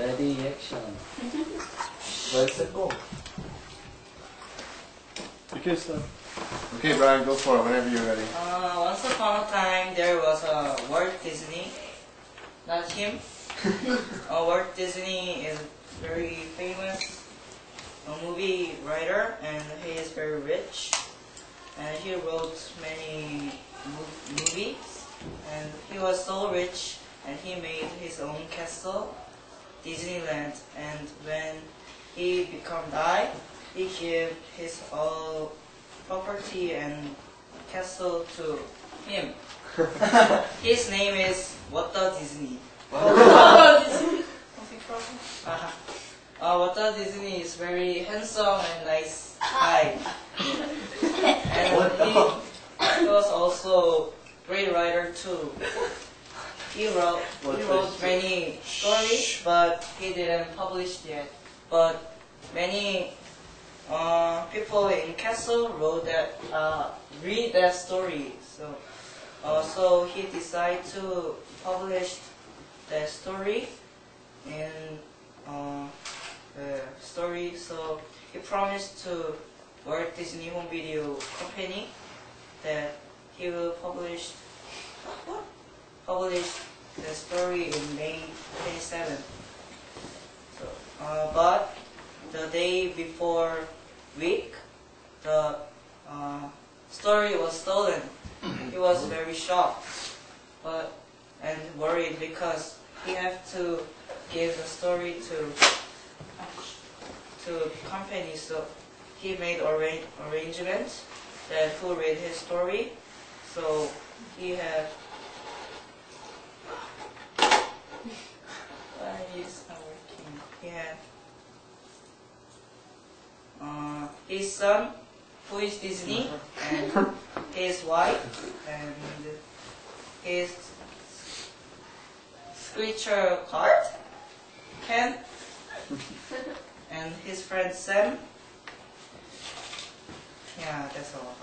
Ready, action. Let's go. Okay, start. Okay, Brian, go for it whenever you're ready. Once upon a time, there was a Walt Disney. Not him. Walt Disney is very famous movie writer, and he is very rich. And he wrote many movies. And he was so rich, and he made his own castle, Disneyland. And when he died, he gave his all property and castle to him. His name is Walt Disney. Walt Disney is very handsome and nice guy. And he was also great writer too. He wrote many stories, but he didn't publish yet. But many people in castle read that story. So he decided to publish that story in the story. So he promised to Walt Disney Home Video Company that he will publish the story in May 27th. So, but the day before week, the story was stolen. He was very shocked, and worried because he had to give the story to company. So he made arrangements that who read his story. So he had He had his son, who is Disney, and his wife, and his creature card, Ken, and his friend Sam. Yeah, that's all.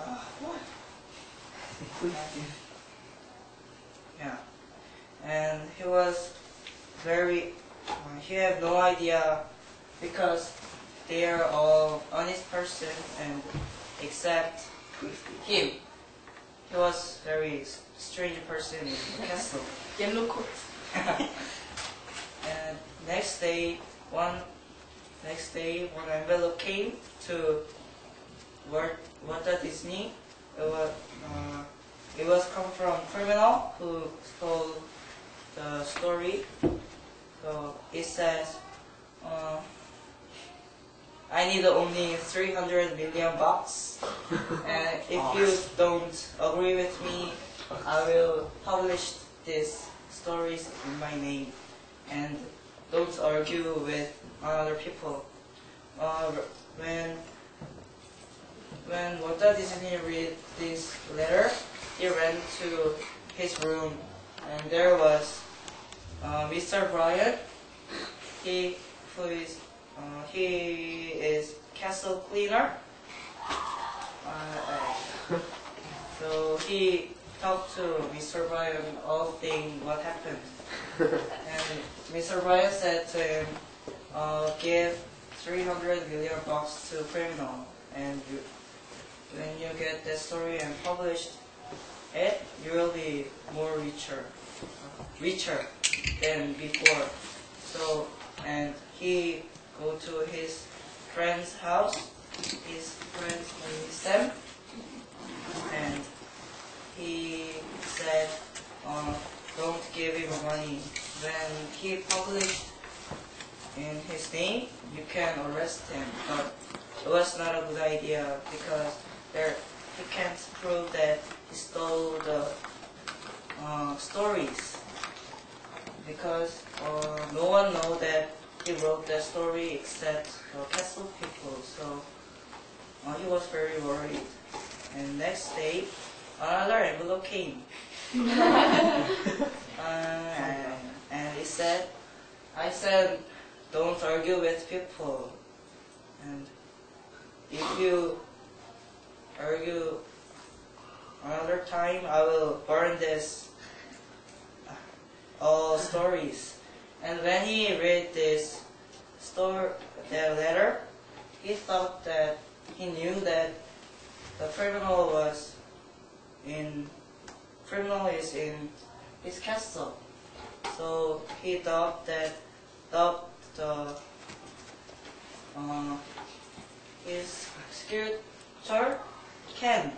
Yeah, and he was very. He had no idea because they are all honest person, and except him, he was very strange person in the castle. Yellow coat. And next day, one envelope came to Walt Disney. It was come from criminal who stole the story. So it says, I need only 300 million bucks, and if you don't agree with me, I will publish these stories in my name, and don't argue with other people. When Walt Disney read this letter, he ran to his room, and there was Mr. Brian. He is castle cleaner. So he talked to Mr. Brian all things what happened, and Mr. Brian said to him, "Give 300 million bucks to criminal, and when you get the story and published it, you will be more richer than before." So, and he go to his friend's house. His friend's name is Sam, and he said, "Don't give him money. When he published in his name, you can arrest him." But it was not a good idea because he can't prove that he stole the stories, because no one knows that he wrote the story except the castle people. So he was very worried. And next day, another envelope came, and it said, "I said, don't argue with people, and if you argue another time, I will burn this all stories." And when he read this story, the letter, he thought that he knew that the criminal is in his castle. So he thought the his executor can.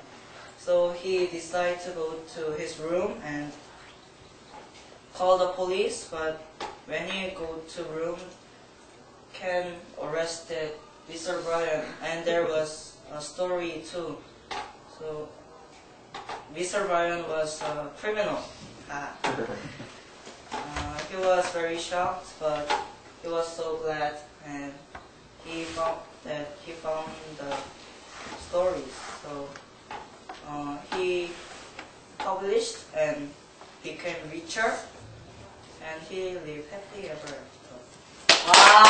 So he decided to go to his room and call the police, but when he go to room, Ken arrested Mr. Brian, and there was a story too. So Mr. Brian was a criminal. He was very shocked, but he was so glad, and he found the stories. So he published and became richer, and he lived happily ever after. Wow.